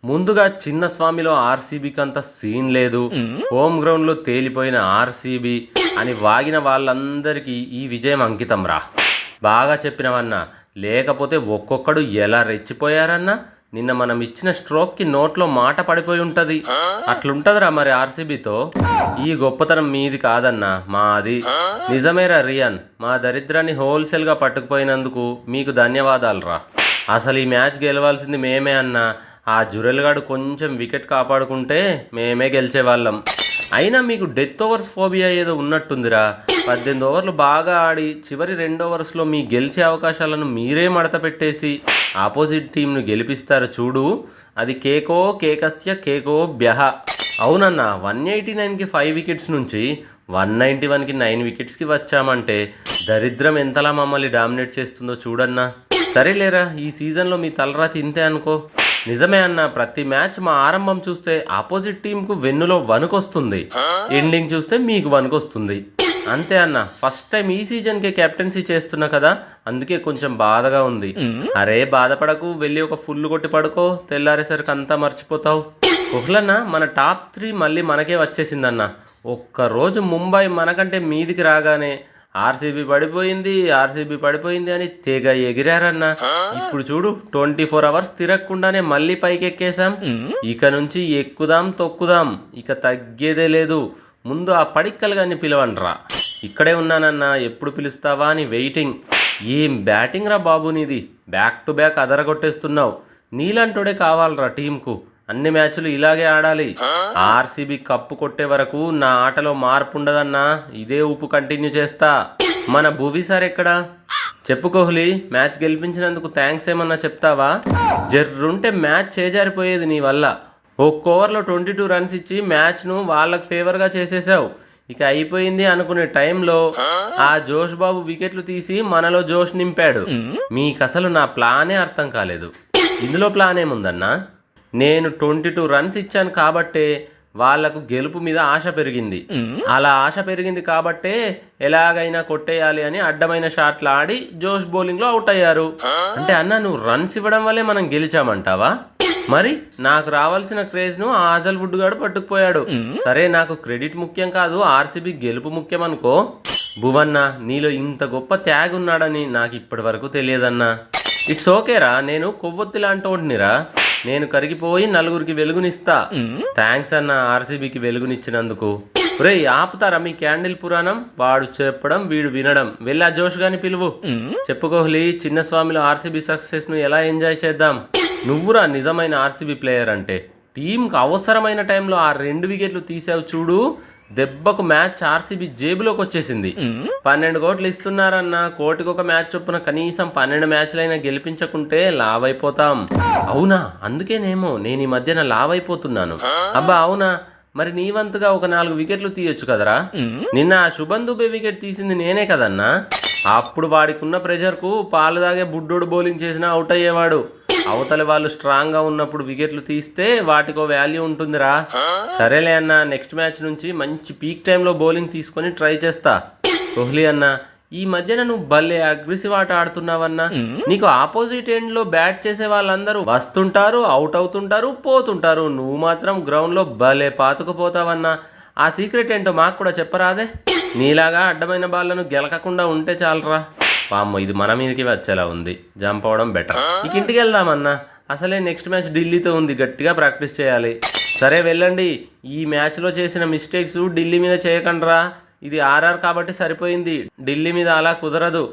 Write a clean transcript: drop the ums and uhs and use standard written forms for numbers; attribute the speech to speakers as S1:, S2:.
S1: ముందుగా చిన్న స్వామిలో ఆర్సీబీకి అంత సీన్ లేదు, హోమ్ గ్రౌండ్లో తేలిపోయిన ఆర్సీబీ అని వాగిన వాళ్ళందరికీ ఈ విజయం అంకితం రా. బాగా చెప్పినవన్నా. లేకపోతే ఒక్కొక్కడు ఎలా రెచ్చిపోయారన్నా. నిన్న మనం ఇచ్చిన స్ట్రోక్కి నోట్లో మాట పడిపోయి ఉంటుంది. అట్లుంటదిరా మరి ఆర్సీబీతో. ఈ గొప్పతనం మీది కాదన్నా, మాది. నిజమేరా రియాన్, మా దరిద్రాన్ని హోల్సేల్గా పట్టుకుపోయినందుకు మీకు ధన్యవాదాలు రా. అసలు ఈ మ్యాచ్ గెలవాల్సింది మేమే అన్నా. ఆ జురెల్గాడు కొంచెం వికెట్ కాపాడుకుంటే మేమే గెలిచేవాళ్ళం. అయినా మీకు డెత్ ఓవర్స్ ఫోబియా ఏదో ఉన్నట్టుందిరా. 18 ఓవర్లు బాగా ఆడి చివరి 2 ఓవర్స్లో మీ గెలిచే అవకాశాలను మీరే మడత పెట్టేసి ఆపోజిట్ టీంను గెలిపిస్తారు చూడు. అది కేకస్య కేకో బ్యహ. అవునన్నా, 189కి 5 వికెట్స్ నుంచి 191కి 9 వికెట్స్కి వచ్చామంటే దరిద్రం ఎంతలా మమ్మల్ని డామినేట్ చేస్తుందో చూడన్నా. సరేలేరా, ఈ సీజన్లో మీ తలరాతి ఇంతే అనుకో. నిజమే అన్న, ప్రతి మ్యాచ్ మా ఆరంభం చూస్తే ఆపోజిట్ టీంకు వెన్నులో వణుకొస్తుంది, ఎండింగ్ చూస్తే మీకు వణుకొస్తుంది. అంతే అన్న, ఫస్ట్ టైం ఈ సీజన్కే కెప్టెన్సీ చేస్తున్నా కదా, అందుకే కొంచెం బాధగా ఉంది. అరే బాధపడకు, వెళ్ళి ఒక ఫుల్ కొట్టి పడుకో, తెల్లారేసరికి అంతా మర్చిపోతావు. కుహ్లన్న, మన టాప్ 3 మళ్ళీ మనకే వచ్చేసిందన్న. ఒక్కరోజు ముంబై మనకంటే మీదికి రాగానే ఆర్సీబీ పడిపోయింది అని తెగ ఎగిరారన్న. ఇప్పుడు చూడు, 24 అవర్స్ తిరగకుండానే మళ్ళీ పైకెక్కేశాం. ఇక నుంచి ఎక్కుదాం తొక్కుదాం, ఇక తగ్గేదే లేదు. ముందు ఆ పడిక్కలు గాని పిలవండ్రా. ఇక్కడే ఉన్నానన్నా, ఎప్పుడు పిలుస్తావా అని వెయిటింగ్. ఏం బ్యాటింగ్ రా బాబు నీది, బ్యాక్ టు బ్యాక్ అదరగొట్టేస్తున్నావు. నీలంటోడే కావాలరా టీంకు. అన్ని మ్యాచ్లు ఇలాగే ఆడాలి. ఆర్సీబీ కప్పు కొట్టే వరకు నా ఆటలో మార్పు ఉండదన్నా. ఇదే ఊపు కంటిన్యూ చేస్తా. మన భువి సార్ ఎక్కడా? చెప్పు కోహ్లీ, మ్యాచ్ గెలిపించినందుకు థ్యాంక్స్ ఏమన్నా చెప్తావా? జర్రుంటే మ్యాచ్ చేజారిపోయేది నీ వల్ల. ఒక్క ఓవర్లో 22 రన్స్ ఇచ్చి మ్యాచ్ను వాళ్ళకు ఫేవర్గా చేసేసావు. ఇక అయిపోయింది అనుకునే టైంలో ఆ జోష్ బాబు వికెట్లు తీసి మనలో జోష్ నింపాడు. మీకసలు నా ప్లానే అర్థం కాలేదు. ఇందులో ప్లాన్ ఏముందన్నా? నేను 22 రన్స్ ఇచ్చాను కాబట్టే వాళ్లకు గెలుపు మీద ఆశ పెరిగింది. అలా ఆశ పెరిగింది కాబట్టే ఎలాగైనా కొట్టేయాలి అని అడ్డమైన షాట్లు ఆడి జోష్ బౌలింగ్లో అవుట్ అయ్యారు. అంటే అన్న, నువ్వు రన్స్ ఇవ్వడం వల్లే మనం గెలిచామంటావా? మరి నాకు రావాల్సిన క్రేజ్ను ఆజల్ వుడ్ గాడు పట్టుకుపోయాడు. సరే, నాకు క్రెడిట్ ముఖ్యం కాదు, ఆర్సీబీ గెలుపు ముఖ్యం అనుకో. భువన్న, నీలో ఇంత గొప్ప త్యాగ్ ఉన్నాడని నాకు ఇప్పటి వరకు తెలియదన్నా. ఇట్స్ ఓకేరా, నేను కొవ్వొత్తి లాంటోడినిరా. నేను కరిగిపోయి నలుగురికి వెలుగునిస్తా. థ్యాంక్స్ అన్న, ఆర్సీబీకి వెలుగునిచ్చినందుకు. రే, ఆపుతారా మీ క్యాండిల్ పురాణం? వాడు చెప్పడం వీడు వినడం. వెళ్ళి ఆ జోష్ గాని పిలువు. చెప్పు కోహ్లీ, చిన్నస్వామిలో ఆర్సీబీ సక్సెస్ ను ఎలా ఎంజాయ్ చేద్దాం? నువ్వురా నిజమైన ఆర్సీబీ ప్లేయర్ అంటే. టీంకి అవసరమైన టైంలో ఆ 2 వికెట్లు తీసావు చూడు, దెబ్బకు మ్యాచ్ ఆర్సీబీ జేబులోకి వచ్చేసింది. 12 కోట్లు ఇస్తున్నారన్నా, కోటికొక మ్యాచ్ చొప్పున కనీసం 12 మ్యాచ్లైనా గెలిపించకుంటే లావ్ అయిపోతాం. అవునా? అందుకేనేమో నేను ఈ మధ్యన లావ్ అయిపోతున్నాను. అబ్బా అవునా? మరి నీ వంతుగా ఒక 4 వికెట్లు తీయొచ్చు కదరా. నిన్న ఆ శుభన్ దుబే వికెట్ తీసింది నేనే కదన్నా. అప్పుడు వాడికి ఉన్న ప్రెషర్కు పాలు తాగే బుడ్డోడు బౌలింగ్ చేసినా అవుట్ అయ్యేవాడు. అవతలి వాళ్ళు స్ట్రాంగ్ గా ఉన్నప్పుడు వికెట్లు తీస్తే వాటికో వాల్యూ ఉంటుందిరా. సరేలే అన్న, నెక్స్ట్ మ్యాచ్ నుంచి మంచి పీక్ టైంలో బౌలింగ్ తీసుకొని ట్రై చేస్తా. కోహ్లీ అన్న, ఈ మధ్యన నువ్వు భలే అగ్రెసివ్ ఆట ఆడుతున్నావన్నా. నీకు ఆపోజిట్ ఎండ్ లో బ్యాట్ చేసే వాళ్ళందరూ వస్తుంటారు, అవుట్ అవుతుంటారు, పోతుంటారు. నువ్వు మాత్రం గ్రౌండ్ లో భలే పాతుకుపోతావన్నా. ఆ సీక్రెట్ ఏంటో మాకు కూడా చెప్పరాదే? నీలాగా అడ్డమైన బాళ్లను గెలకకుండా ఉంటే చాలరా. పామ్మ, ఇది మన మీదకి వచ్చేలా ఉంది. జంప్ అవడం బెటర్. ఇక ఇంటికి వెళ్దామన్నా. అసలే నెక్స్ట్ మ్యాచ్ ఢిల్లీతో ఉంది, గట్టిగా ప్రాక్టీస్ చేయాలి. సరే వెళ్ళండి. ఈ మ్యాచ్లో చేసిన మిస్టేక్స్ ఢిల్లీ మీద చేయకండ్రా. ఇది ఆర్ఆర్ కాబట్టి సరిపోయింది, ఢిల్లీ మీద అలా కుదరదు.